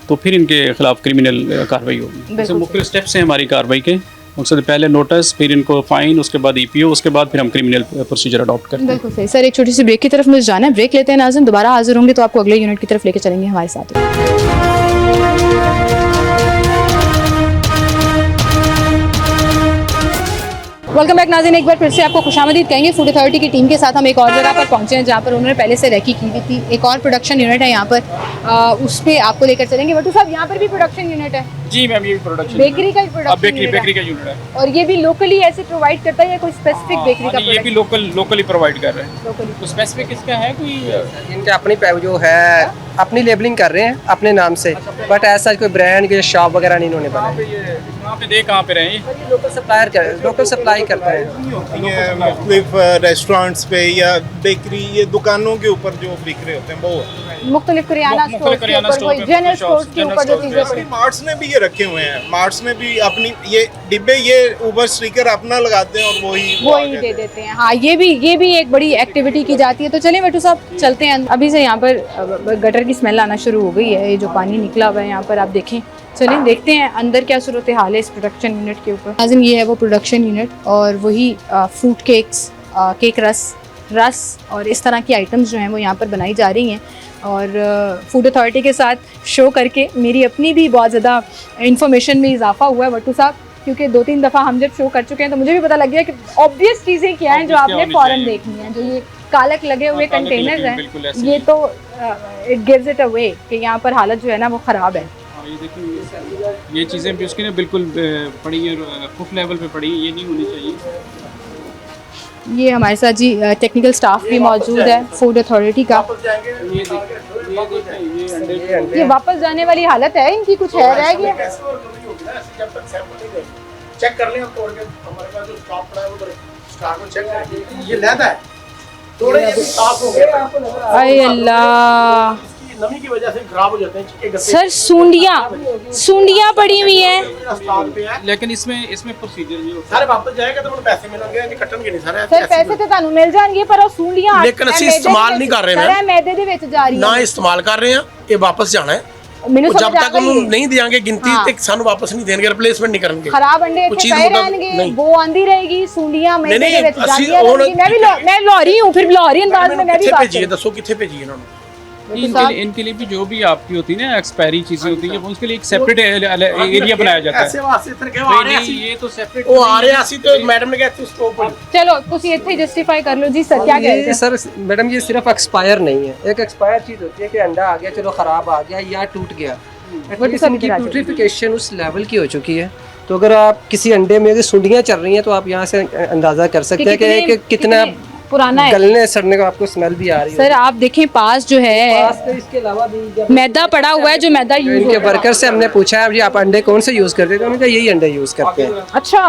तो फिर इनके खिलाफ क्रिमिनल कार्रवाई होगी। जैसे मुख्तलिफ स्टेप्स हैं हमारी कार्रवाई के। मकसद पहले नोटिस, फिर इनको फ़ाइन, उसके बाद EPO, उसके बाद फिर हम क्रिमिनल प्रोसीजर अडॉप्ट करते हैं। बिल्कुल सही सर। एक छोटी सी ब्रेक की तरफ मुझे जाना है, ब्रेक लेते हैं नाज़रीन, दोबारा हाजिर होंगे तो आपको अगले यूनिट की तरफ लेके चलेंगे हमारे साथ। वेलकम बैक नाज़रीन, एक बार फिर से आपको खुशामदीद कहेंगे। फूड अथॉरिटी की टीम के साथ हम एक और जगह पर पहुंचे हैं जहां पर उन्होंने पहले से रेकी की हुई थी। एक और प्रोडक्शन यूनिट है यहाँ पर, उस पर आपको लेकर चलेंगे। बट्टू साहब, यहाँ पर भी प्रोडक्शन यूनिट है? जी मैम, ये प्रोडक्शन बेकरी का प्रोडक्शन बेकरी का यूनिट है। और ये भी लोकली ऐसे प्रोवाइड करता है या कोई स्पेसिफिक बेकरी का? ये भी लोकली प्रोवाइड कर रहे हैं। लोकली। तो स्पेसिफिक इसका है कोई? इनके अपनी जो है अपनी लेबलिंग कर रहे हैं अपने नाम से, बट ऐसा कोई ब्रांड के शॉप वगैरह नहीं इन्होंने बनाया। आपने देख कहाँ पे रहे? लोकल सप्लाई करते हैं। मुख्तलिफ रेस्टोरेंट्स पे या बेकरी, ये दुकानों के ऊपर जो बिक रहे होते हैं वो मुख्तलिफ करियाना स्टोर के ऊपर, कोई जनरल स्टोर के ऊपर जो चीज़ें पड़ी। मार्ट्स ने भी ये रखे हुए हैं, मार्ट्स ने भी अपनी ये डिब्बे, ये ऊबर स्टिकर अपना लगाते हैं और वही दे देते हैं। हाँ, ये भी एक बड़ी एक्टिविटी की जाती है। तो चलिए बट्टू साहब, चलते हैं। अभी से यहाँ पर गटर की स्मेल आना शुरू हो गई है। ये जो पानी निकला हुआ है यहाँ पर, आप देखें। चलिए देखते हैं अंदर क्या सूरत हाल है इस प्रोडक्शन यूनिट के ऊपर। नाज़रीन, ये है वो प्रोडक्शन यूनिट और वही फ्रूट केक्स, केक रस और इस तरह की आइटम्स जो हैं वो यहाँ पर बनाई जा रही हैं। और फूड अथॉरिटी के साथ शो करके मेरी अपनी भी बहुत ज़्यादा इंफॉर्मेशन में इजाफा हुआ है बट्टू साहब, क्योंकि 2-3 दफ़ा हम जब शो कर चुके हैं तो मुझे भी पता लग गया कि ऑब्वियस चीज़ें क्या हैं जो आपने फ़ौरन देखनी है। जो ये कालक लगे हुए कंटेनर्स हैं, ये तो इट गिव्स इट अवे कि यहाँ पर हालत जो है ना वो ख़राब है। ये देखिए, ये चीज़ें भी उसकी ना बिल्कुल पड़ी है, फुट लेवल पे पड़ी है, ये नहीं होनी चाहिए। ये हमारे साथ जी टेक्निकल स्टाफ भी मौजूद है फूड अथॉरिटी का। ये वापस जाने वाली हालत है इनकी, कुछ है रह गया? चेक कर लें हम तोड़ के, हमारे पास जो स्टॉक पड़ा है वो स्टॉक को चेक करें। ये लैदा है, थोड़े ये साफ हो गया। अरे अल्लाह, नमी की वजह से खराब हो जाते हैं सर। सूंडियाँ पड़ी हुई हैं। लेकिन इसमें प्रोसीजर नहीं होता। सारे वापस जाएगा तो उन्हें पैसे मिलेंगे, नहीं कटणगे नहीं सारे। सर पैसे तो ਤੁਹਾਨੂੰ ਮਿਲ ਜਾਣਗੇ ਪਰ ਉਹ सूंडियाँ लेकिन ਅਸੀਂ इस्तेमाल नहीं कर रहे हैं सर, मैदे ਦੇ ਵਿੱਚ ਜਾ ਰਹੀ ना इस्तेमाल कर रहे हैं, ये वापस जाना है। ਮੈਨੂੰ जब समझ आ तक हम गई। नहीं देंगे गिनती हाँ। तक सानू वापस नहीं देंगे, रिप्लेसमेंट नहीं करेंगे। खराब अंडे कुछ ਇੱਥੇ चीज़ ਪਏ मतलब ਰਹਿਣਗੇ, नहीं। वो आंदी रहेगी। सूंडियाँ मैदे नहीं, ਦੇ ਵਿੱਚ ਅਸੀਂ ਜਾਂਦੀਆਂ ਹੁਣ ਰਹਿਣਗੀ। मैं लाहौरी हूँ, फिर लाहौरी अंदाज में मैं भी किथे बात भेजिए, करूँ। दसो किथे भेजिए इन्होंने। इनके लिए भी जो भी आपकी होती है ना एक्सपायरी चीज़ें होती हैं, उसके लिए एक सेपरेट एरिया बनाया जाता है। ऐसे वास्ते इधर के आ रहे नहीं, ये तो सेपरेट वो आ रहे हैं तो मैडम ने कहते उसको ऊपर चलो ਤੁਸੀਂ ਇੱਥੇ जस्टिफाई कर लो जी। सर क्या कह रहे थे? सर मैडम, ये सिर्फ एक्सपायर नहीं है। एक एक्सपायर चीज़ होती है कि अंडा आ गया, चलो ख़राब आ गया या टूट गया, बट इनकी प्यूरिफिकेशन उस लेवल की हो चुकी है। तो अगर आप किसी अंडे में अगर सुंडियाँ चल रही हैं तो आप यहाँ से अंदाज़ा कर सकते हैं कि कितना पुराना है। गलने सड़ने का आपको स्मेल भी आ रही है। सर आप देखें पास जो है इसके अलावा भी मैदा पड़ा हुआ है, जो मैदा यूज इनके वर्कर से हमने पूछा है जी आप अंडे कौन से यूज़ करते हैं, तो उन्होंने कहा यही अंडे यूज़ करते हैं। अच्छा,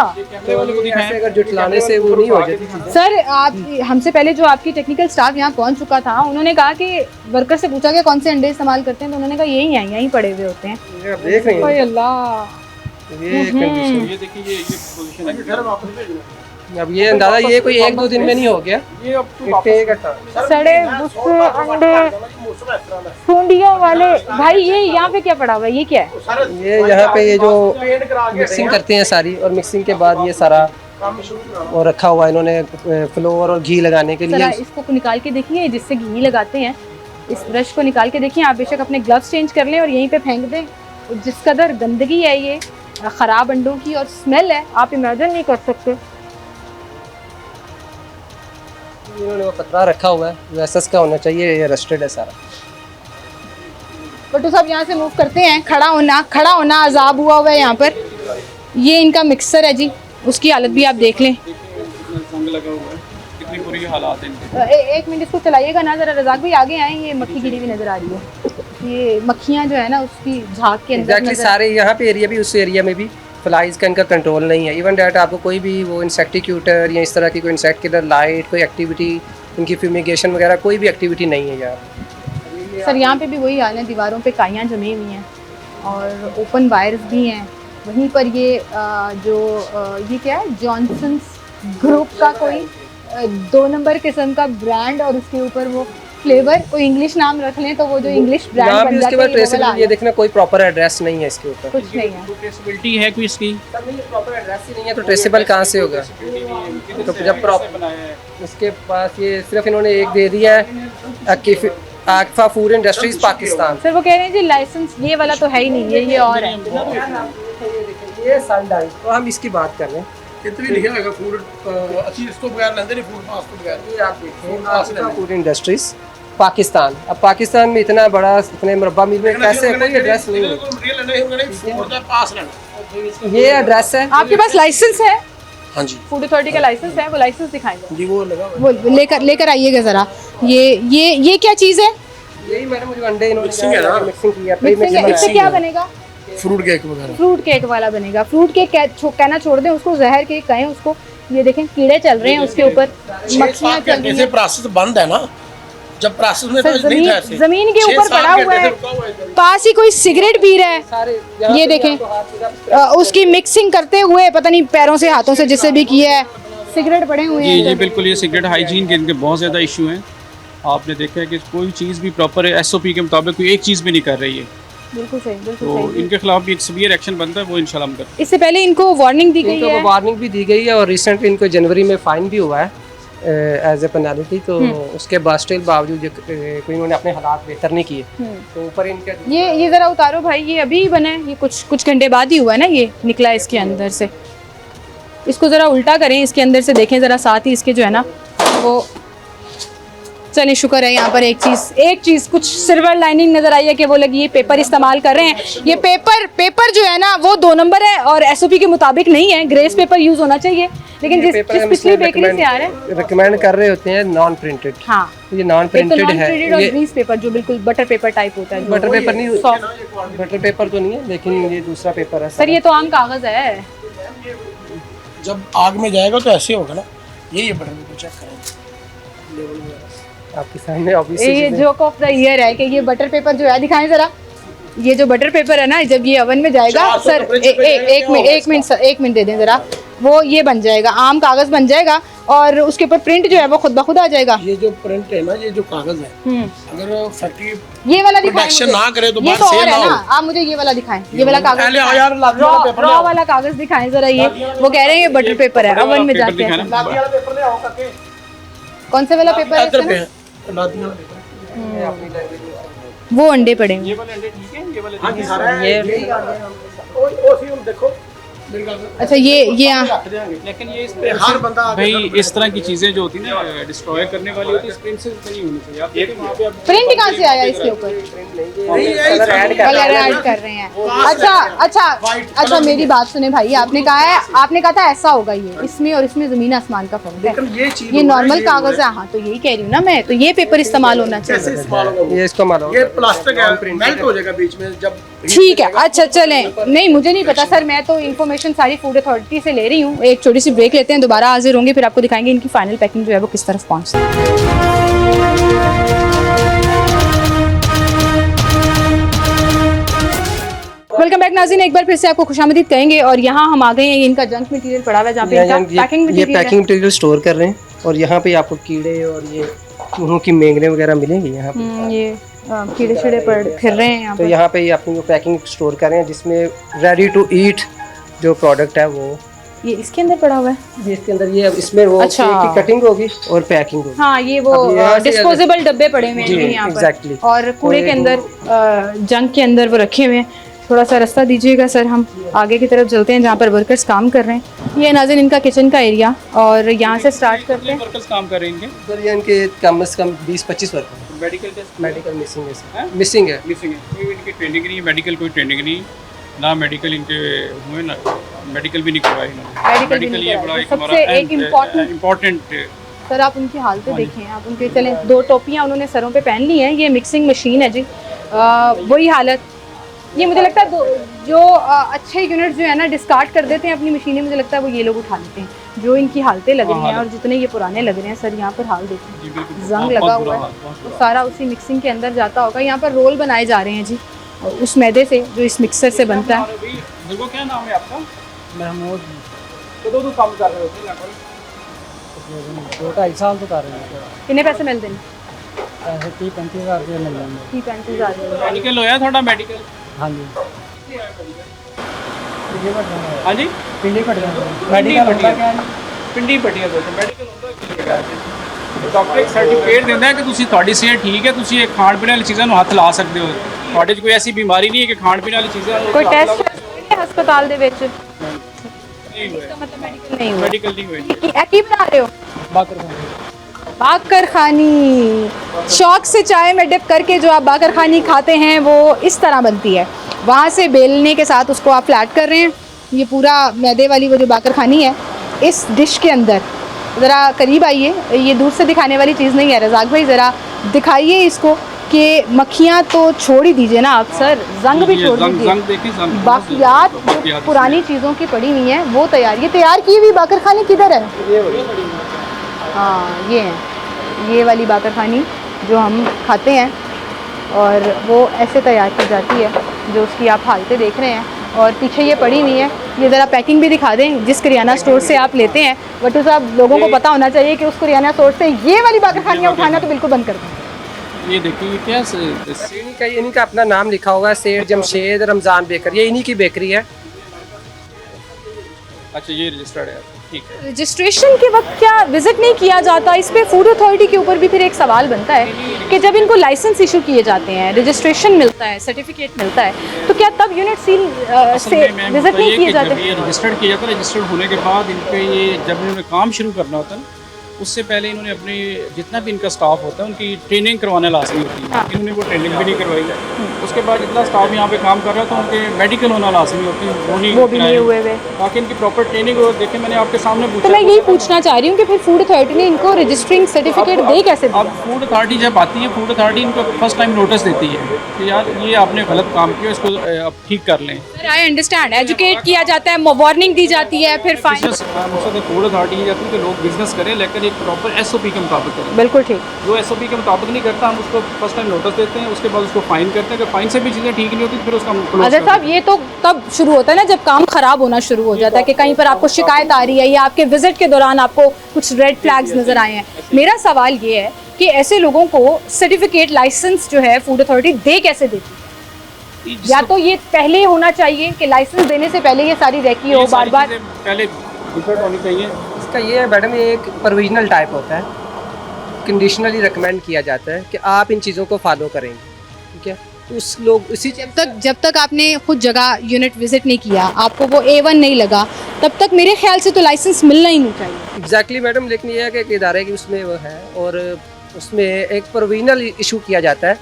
तो ऐसे अगर जुटलाने से वो नहीं हो जाती चीज़ें। सर आप हमसे पहले जो आपकी टेक्निकल स्टाफ यहाँ पहुँच चुका था, उन्होंने कहा कि वर्कर से पूछा कि कौन से अंडे इस्तेमाल करते हैं, तो उन्होंने कहा यही हैं, यहीं पड़े हुए होते हैं। ये आप देख रहे हैं, ओए अल्लाह, ये कंडीशन। ये देखिए, ये पोजीशन है। अब ये अंदाजा ये कोई 1-2 दिन में नहीं हो गया, सड़े गुस्से अंडे सूंडियों वाले। भाई ये यहाँ पे क्या पड़ा हुआ है, ये क्या है? ये यहाँ पे ये जो मिक्सिंग करते हैं सारी, और मिक्सिंग के बाद ये सारा और रखा हुआ है इन्होंने फ्लोर और घी लगाने के जरा लिए। इसको निकाल के देखिए, जिससे घी लगाते हैं, इस ब्रश को निकाल के देखिए। आप बेशक अपने ग्लव्स चेंज कर लें और यहीं पे फेंक दें। जिस कदर गंदगी है ये ख़राब अंडों की और स्मेल है, आप इमेजिन नहीं कर सकते। इन्होंने वो पतरा रखा हुआ है, वो एसएस का होना चाहिए, ये रस्टेड है सारा। बट्टू साहब यहाँ से मूव करते हैं। खड़ा होना अजाब हुआ है यहाँ पर। ये इनका मिक्सर है जी, उसकी हालत भी आप देख लें। जंग लगा हुआ है, कितनी बुरी हालात हैं इनके। एक मिनट इसको चलाइएगा ना जरा, रज़ाक भाई आगे आए। ये मक्खी गिरी हुई नजर आ रही है। ये मक्खियाँ जो है ना उसकी झाग के अंदर एग्जैक्टली सारे यहाँ पे एरिया भी, उस एरिया में भी फ्लाइज का इनका कंट्रोल नहीं है। इवन डैट आपको कोई भी वो इंसेक्टिक्यूटर या इस तरह की कोई इंसेक्ट किलर लाइट कोई एक्टिविटी, इनकी फ्यूमिगेशन वगैरह कोई भी एक्टिविटी नहीं है यहाँ। सर यहाँ पे भी वही हाल है, दीवारों पे काइयाँ जमी हुई हैं और ओपन वायर्स भी हैं। वहीं पर ये ये क्या है, जॉनसन्स ग्रुप का कोई 2 नंबर किस्म का ब्रांड, और उसके ऊपर वो फ्लेवर कोई इंग्लिश नाम रख लें तो वो जो इंग्लिश ब्रांड बन जाता है। उसके बाद ट्रेसेबिलिटी, ये देखना कोई प्रॉपर एड्रेस नहीं है इसके ऊपर, कुछ नहीं है। ट्रेसेबिलिटी है कोई इसकी? प्रॉपर एड्रेस ही नहीं है तो ट्रेसेबल कहाँ से होगा? तो जब प्रॉपर इसके पास ये सिर्फ इन्होंने एक दे दिया है, आकिफा फूड इंडस्ट्रीज पाकिस्तान। सर वो कह रहे हैं जी लाइसेंस ये वाला तो है ही नहीं, ये और है। ये सनडाई, तो हम इसकी बात कर रहे हैं। इतना भी लिखा होगा फूड अच्छी इसको बगैर लेंदे नहीं फूड पास तो बगैर ये आप देखिए फूड इंडस्ट्रीज पाकिस्तान। अब पाकिस्तान में इतना बड़ा इतने मुरब्बा मील में कैसे कोई एड्रेस नहीं है। मटेरियल लेना है उन्होंने फूड का पास लेना। ये एड्रेस है। आपके पास लाइसेंस है? हाँ जी फूड अथॉरिटी का लाइसेंस है, वो लाइसेंस दिखाएंगे। जी वो लगा हुआ वो लेकर आइएगा जरा। ये क्या चीज़ है? यही मैडम जो अंडे इन्होंने मिक्सिंग है ना? मिक्सिंग किया मिक्सिंग है। इससे क्या बनेगा? है फ्रूट केक वगैरह। फ्रूट केक वाला बनेगा। फ्रूट केक कहना छोड़ दें उसको, जहर केक कहें उसको। ये देखें कीड़े चल रहे हैं उसके ऊपर, मक्खियाँ चल रही जैसे हैं। प्रोसेस बंद है ना, जब प्रोसेस में सर, तो नहीं था ऐसे जमीन के ऊपर पड़ा हुआ है, पास ही कोई सिगरेट पी रहा है। सारे ये देखें उसकी मिक्सिंग करते हुए, पता नहीं पैरों से हाथों से जिससे भी किया है, सिगरेट पड़े हुए जी जी हैं। बिल्कुल, ये सिगरेट हाइजीन के इनके बहुत ज़्यादा इशू हैं। आपने देखा है कि कोई चीज़ भी प्रॉपर SOP के मुताबिक कोई एक चीज़ भी नहीं कर रही है, बिल्कुल सही, बिल्कुल तो सही। इनके खिलाफ भी एक सीवियर एक्शन बनता है, वो इंशाल्लाह हम करते इससे पहले इनको वार्निंग दी गई इनको है। वार्निंग भी दी गई है और रिसेंटली इनको जनवरी में फाइन भी हुआ है एज ए पेनल्टी। तो उसके बावजूद कोई इन्होंने अपने हालात बेहतर नहीं किए, तो ऊपर इनके ये ज़रा उतारो भाई, ये अभी ही बना है, ये कुछ घंटे बाद ही हुआ है ना, ये निकला है इसके अंदर से। इसको ज़रा उल्टा करें, इसके अंदर से देखें ज़रा, साथ ही इसके जो है ना वो, चलिए शुक्र है यहाँ पर एक चीज़ कुछ सिल्वर लाइनिंग नज़र आई है कि वो लगी ये पेपर इस्तेमाल कर रहे हैं। ये पेपर जो है ना वो 2 नंबर है और SOP के मुताबिक नहीं है, ग्रेस पेपर यूज़ होना चाहिए। लेकिन जिस पिछली बेकरी से आ रहे हैं रिकमेंड कर रहे होते हैं नॉन प्रिंटेड। हाँ, ये नॉन एक तो प्रिंटेड नॉन है। प्रिंटेड और ये ग्रीस पेपर जो बिल्कुल बटर पेपर टाइप होता है। बटर पेपर नहीं, सॉफ्ट। बटर पेपर तो नहीं है, लेकिन ये दूसरा पेपर है सर ये तो आम कागज़ है। जब आग में जाएगा तो ऐसे होगा ना, यही है बटन को चेक करें लेवल वगैरह आपके सामने ऑब्वियसली ये जोक ऑफ द ईयर है कि ये बटर पेपर जो है, दिखाएं जरा। ये जो बटर पेपर है ना, जब ये ओवन में जाएगा, 400 सर एक मिनट दे दें जरा, वो ये बन जाएगा, आम कागज़ बन जाएगा और उसके ऊपर प्रिंट जो है वो खुद ब खुद आ जाएगा। ये जो प्रिंट है ना, ये जो कागज है, अगर फैक्ट्री ये वाला दिखाएं प्रोडक्शन मुझे। ना करे तो ये बाहर तो सेल और ना है ना, हो। आप मुझे ये वाला दिखाएं, ये वाला कागज़ पहले दिखाएं। यार लादी वाला पेपर ले रॉ आओ। रॉ वाला कागज़ दिखाएं जरा। ये वो कह रहे हैं ये बटर पेपर है, ओवन में जाके दिखाना। लादी वाला पेपर ले आओ करके। कौन से वाला पेपर है इधर इसका पे ना? है लादी वाला पेपर। वो अंडे पड़े हुए। ये वाले अंडे ठीक है, ये वाले हाँ जी सारा ये ओ सी हम देखो मेरी गल सुनो। अच्छा ये रख देंगे। लेकिन ये इस पे हर बंदा आगे भाई इस तरह की चीज़ें जो होती हैं ना डिस्ट्रॉय करने वाली होती है, इस प्रिंट से नहीं होनी चाहिए। आप देखिए वहाँ पे आप प्रिंट कहाँ से आया इसके ऊपर? कलर ऐड कर कलर ऐड कर रहे हैं। अच्छा मेरी बात सुने भाई, आपने कहा था ऐसा होगा, ये इसमें और इसमें जमीन आसमान का फर्क लेकिन है। ये चीज ये नॉर्मल कागज है। हाँ तो यही कह रही हूँ ना मैं, तो ये पेपर इस्तेमाल होना कैसे चाहिए। इस्तेमाल होगा ये इसको मानो ये प्लास्टिक है, मेल्ट हो जाएगा बीच में जब ठीक है, अच्छा चलें। नहीं मुझे नहीं पता सर, मैं तो इन्फॉर्मेशन सारी फूड अथॉरिटी से ले रही हूँ। एक छोटी सी ब्रेक लेते हैं, दोबारा हाजिर होंगे, फिर आपको दिखाएंगे इनकी फाइनल पैकिंग जो है वो किस तरफ पहुँचती है। वेलकम बैक नाज़रीन, एक बार फिर से आपको खुशामदीद कहेंगे। और यहाँ हम आ गए हैं, इनका जंक मटेरियल पड़ा हुआ है जहाँ पे इनका पैकिंग ये मटेरियल पैकिंग मटेरियल स्टोर कर रहे हैं और यहाँ पे आपको कीड़े और ये चूहों की मेंगने वगैरह मिलेंगी यहाँ पे। ये कीड़े शीड़े पड़ फिर रहे हैं यहाँ तो पर। यहाँ पे ये अपनी पैकिंग स्टोर कर रहे हैं जिसमें रेडी टू ईट जो प्रोडक्ट है वो ये इसके अंदर पड़ा हुआ है। ये इसके अंदर ये इसमें वो अच्छा। केक की कटिंग होगी और पैकिंग होगी। हाँ ये वो अब यहाँ से डिस्पोजेबल डब्बे पड़े हुए हैं जी, यहाँ पर। exactly। और कूड़े के अंदर जंग के अंदर वो रखे हुए हैं। थोड़ा सा रास्ता दीजिएगा सर, हम आगे की तरफ चलते हैं जहाँ पर वर्कर्स काम कर रहे हैं। ये नाज़रीन इनका किचन का एरिया, और यहाँ से स्टार्ट करते हैं। वर्कर्स काम कर रहे हैं इनके सर ये इनके कम से कम 20-25 worker medical test medical missing है हैं? मिसिंग है। मिसिंग है, कोई इनकी ट्रेनिंग नहीं है, मेडिकल कोई ट्रेनिंग नहीं ना, मेडिकल इनके हुए ना, मेडिकल भी नहीं करवाए इन्होंने। मेडिकल भी नहीं ये करवाए। बड़ा एक सबसे हमारा एक इम्पोर्टेंट सर आप उनकी हालतें देखें, आप उनके चलें 2 टोपियाँ उन्होंने सरों पे पहन ली हैं। ये मिक्सिंग मशीन है जी, वही हालत। ये मुझे लगता है जो अच्छे यूनिट जो है ना डिस्कार्ड कर देते हैं अपनी मशीनें, मुझे लगता है वो ये लोग उठा लेते हैं जो इनकी हालतें लग रही हैं। और जितने ये पुराने लग रहे हैं सर, यहाँ पर हाल देखें, जंग लगा हुआ है, तो सारा उसी मिक्सिंग के अंदर जाता होगा। यहाँ पर रोल बनाए जा रहे हैं जी, और उस मैदे से जो इस मिक्सर से बनता है। क्या नाम है आपका? महमूद कदों तो काम कर रहे होते हैं 2-2.5 साल तो कर रहे हैं। कितने पैसे मिलते हैं? 30-35 हज़ार रुपये मिल जाएंगे। 30-35 मेडिकल होया थोड़ा मेडिकल? हाँ जी हाँ जी पिंडी पट मेडिकल पिंडी पट्टियां मेडिकल ਹੁੰਦਾ ਕਿ ਡਾਕਟਰ ਇੱਕ ਸਰਟੀਫਿਕੇਟ ਦਿੰਦਾ ਹੈ ਕਿ ਤੁਸੀਂ ਤੁਹਾਡੀ ਸਿਹਤ ਠੀਕ ਹੈ, ਤੁਸੀਂ ਇਹ ਖਾਣ ਪੀਣ ਵਾਲੀ ਚੀਜ਼ਾਂ ਨੂੰ ਹੱਥ ਲਾ ਸਕਦੇ ਹੋ। ਤੁਹਾਡੇ 'ਚ ਕੋਈ ਐਸੀ ਬਿਮਾਰੀ ਨਹੀਂ ਹੈ ਕਿ ਖਾਣ ਪੀਣ ਵਾਲੀ ਚੀਜ਼ਾਂ ਨੂੰ ਕੋਈ ਟੈਸਟ ਹਸਪਤਾਲ ਦੇ ਵਿੱਚ नहीं हुआ इसका मतलब मेडिकल नहीं हुआ। मेडिकल नहीं हुआ की बना रहे हो? बाकर खानी। शौक से चाय में डिप करके जो आप बाकर खानी खाते हैं वो इस तरह बनती है। वहाँ से बेलने के साथ उसको आप फ्लैट कर रहे हैं। ये पूरा मैदे वाली वो जो बाकर खानी है इस डिश के अंदर, ज़रा करीब आइए, ये दूर से दिखाने वाली चीज़ नहीं है। रज़ाक भाई ज़रा दिखाइए इसको कि मक्खियाँ तो छोड़ ही दीजिए ना आप सर, जंग भी छोड़ दीजिए, बाकियात जो पुरानी चीज़ों की पड़ी हुई हैं वो तैयार, ये तैयार की हुई बाकर खानी किधर है? हाँ ये है, ये वाली बाकर खानी जो हम खाते हैं और वो ऐसे तैयार की जाती है जो उसकी आप हालतें देख रहे हैं। और पीछे ये पड़ी हुई है, ये ज़रा पैकिंग भी दिखा दें। जिस करियाना स्टोर से आप लेते हैं बट साहब लोगों को पता होना चाहिए कि उस करियाना स्टोर से ये वाली बाकर खानियाँ उठाना तो बिल्कुल बंद कर दें। ये देखिए क्या इन्हीं का अपना नाम लिखा हुआ है, सेठ जमशेद रमज़ान बेकर, ये इन्हीं की बेकरी है। अच्छा ये रजिस्टर्ड है, ठीक है। रजिस्ट्रेशन के वक्त क्या विजिट नहीं किया जाता? इस पे फूड अथॉरिटी के ऊपर भी फिर एक सवाल बनता है कि जब इनको लाइसेंस इशू किए जाते हैं, रजिस्ट्रेशन मिलता है, सर्टिफिकेट मिलता है, तो क्या तब यूनिट सील से विजिट नहीं किए जाते? ये रजिस्टर्ड किया जाता है, रजिस्टर्ड होने के बाद इन पे ये जब इन्होंने काम शुरू करना होता है ना, उससे पहले इन्होंने अपनी जितना भी इनका स्टाफ होता है उनकी ट्रेनिंग करवाना लाजमी होती है। हाँ। इन्होंने वो ट्रेनिंग भी नहीं करवाई। उसके बाद जितना स्टाफ यहाँ पे काम कर रहा है तो उनके मेडिकल होना लाजमी होती है, वो भी नहीं हुए हुए, ताकि इनकी प्रॉपर ट्रेनिंग हो। देखिए मैंने आपके सामने पूछा, तो मैं यही पूछना चाह रही हूँ कि फिर फूड अथॉरिटी ने इनको रजिस्टरिंग सर्टिफिकेट दे कैसे दिया? अब फूड अथॉरिटी जब आती है, फूड अथॉरिटी इनको फर्स्ट टाइम नोटिस देती है कि यार ये आपने गलत काम किया, इसको अब ठीक कर लें। आई अंडरस्टैंड, एजुकेट किया जाता है, वार्निंग दी जाती है, फिर फाइन। फूड अथॉरिटी ये जाती है कि लोग बिजनेस करें लेकिन एक प्रॉपर SOP के मुताबिक करें। बिल्कुल ठीक। जो SOP के मुताबिक नहीं करता हम उसको फर्स्ट टाइम नोटिस देते हैं, उसके बाद उसको फाइन करते हैं। अगर फाइन से भी चीज़ें ठीक नहीं होती तो फिर उसका अजहर साहब ये तो तब शुरू होता है ना जब काम खराब होना शुरू हो जाता है कि कहीं पर आपको शिकायत आ रही है या आपके विजिट के दौरान आपको कुछ रेड फ्लैग्स नजर आए हैं। मेरा सवाल ये है कि ऐसे लोगों को सर्टिफिकेट लाइसेंस जो है फूड अथॉरिटी दे कैसे देती है? या तो ये पहले होना चाहिए कि लाइसेंस देने से पहले ये सारी रेकी हो, बार बार पहले डिफरेंट होनी चाहिए। इसका ये है मैडम, ये एक प्रोविजनल टाइप होता है, कंडीशनली रिकमेंड किया जाता है कि आप इन चीज़ों को फॉलो करेंगे, ठीक है। तो उस लोग उसी जब तक आपने खुद जगह यूनिट विजिट नहीं किया, आपको वो A1 नहीं लगा, तब तक मेरे ख्याल से तो लाइसेंस मिलना ही नहीं चाहिए। एग्जैक्टली मैडम, लेकिन ये है कि एक इदारे की उसमें वो है और उसमें एक प्रोविजनल इशू किया जाता है,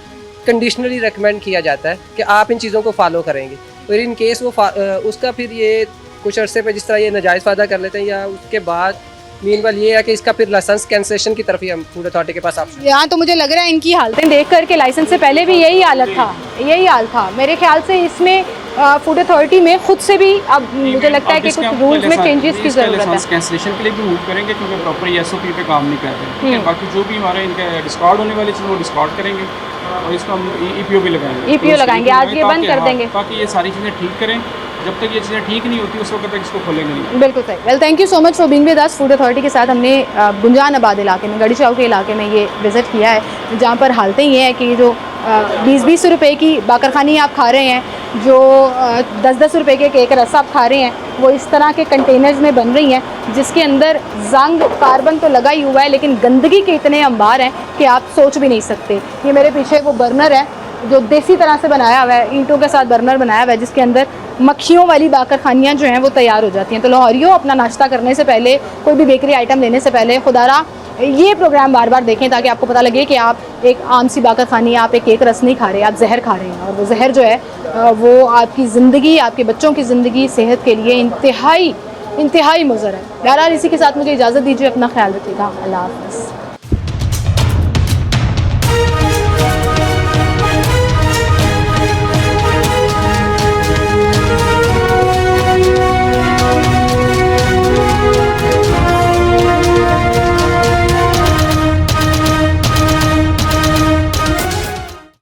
कंडीशनली रिकमेंड किया जाता है कि आप इन चीज़ों को फॉलो करेंगे। फिर इन केस वो उसका फिर ये कुछ अरसे पे जिस तरह ये नाजायज़ फ़ायदा कर लेते हैं या उसके बाद मीनवाइल ये है कि इसका फिर लाइसेंस कैंसलेशन की तरफ ही हम फूड अथॉरिटी के पास ऑप्शन। यहाँ तो मुझे लग रहा है इनकी हालतें देख करके लाइसेंस से पहले भी यही हालत था, यही हाल था मेरे ख्याल से। इसमें फूड अथॉरिटी में खुद से भी अब मुझे लगता है कि कुछ रूल्स में चेंजेस की ज़रूरत है। कैंसलेशन के लिए भी मूव करेंगे क्योंकि प्रॉपर SOP पे काम नहीं कर रहे हैं। बाकी जो भी हमारे इनके डिस्कार्ड होने वाली चीज़ वो डिस्कार्ड करेंगे और इसको हम EPO भी लगाएंगे। EPO लगाएंगे, आज ये बंद कर देंगे ताकि ये सारी चीज़ें ठीक करें। जब तक ये चीज़ें ठीक नहीं होती उस वक्त तक इसको खोलेंगे नहीं। बिल्कुल सही। Well thank you so much for being with us. Food authority के साथ हमने गुंजान आबाद इलाके में, गढ़ी चौक के इलाके में ये विज़िट किया है, जहाँ पर हालतें ये हैं कि जो 20-20 रुपए की बाकरखानी आप खा रहे हैं, जो 10-10 रुपए के केक रस आप खा रहे हैं, वो इस तरह के कंटेनर्स में बन रही हैं जिसके अंदर जंग कार्बन तो लगा ही हुआ है लेकिन गंदगी के इतने अंबार हैं कि आप सोच भी नहीं सकते। ये मेरे पीछे वो बर्नर है जो देसी तरह से बनाया हुआ है, ईंटों के साथ बर्नर बनाया हुआ है जिसके अंदर मक्खियों वाली बाकरखानियाँ जो हैं वो तैयार हो जाती हैं। तो लाहौरियों, अपना नाश्ता करने से पहले, कोई भी बेकरी आइटम लेने से पहले खुदारा ये प्रोग्राम बार बार देखें ताकि आपको पता लगे कि आप एक आम सी बाकरखानी, आप एक केक रस नहीं खा रहे, आप जहर खा रहे हैं। और वो जहर जो है वो आपकी ज़िंदगी, आपके बच्चों की ज़िंदगी, सेहत के लिए इंतहाई मुज़र है। बहरहाल इसी के साथ मुझे इजाज़त दीजिए, अपना ख्याल रखिएगा, अल्लाह हाफ़िज़।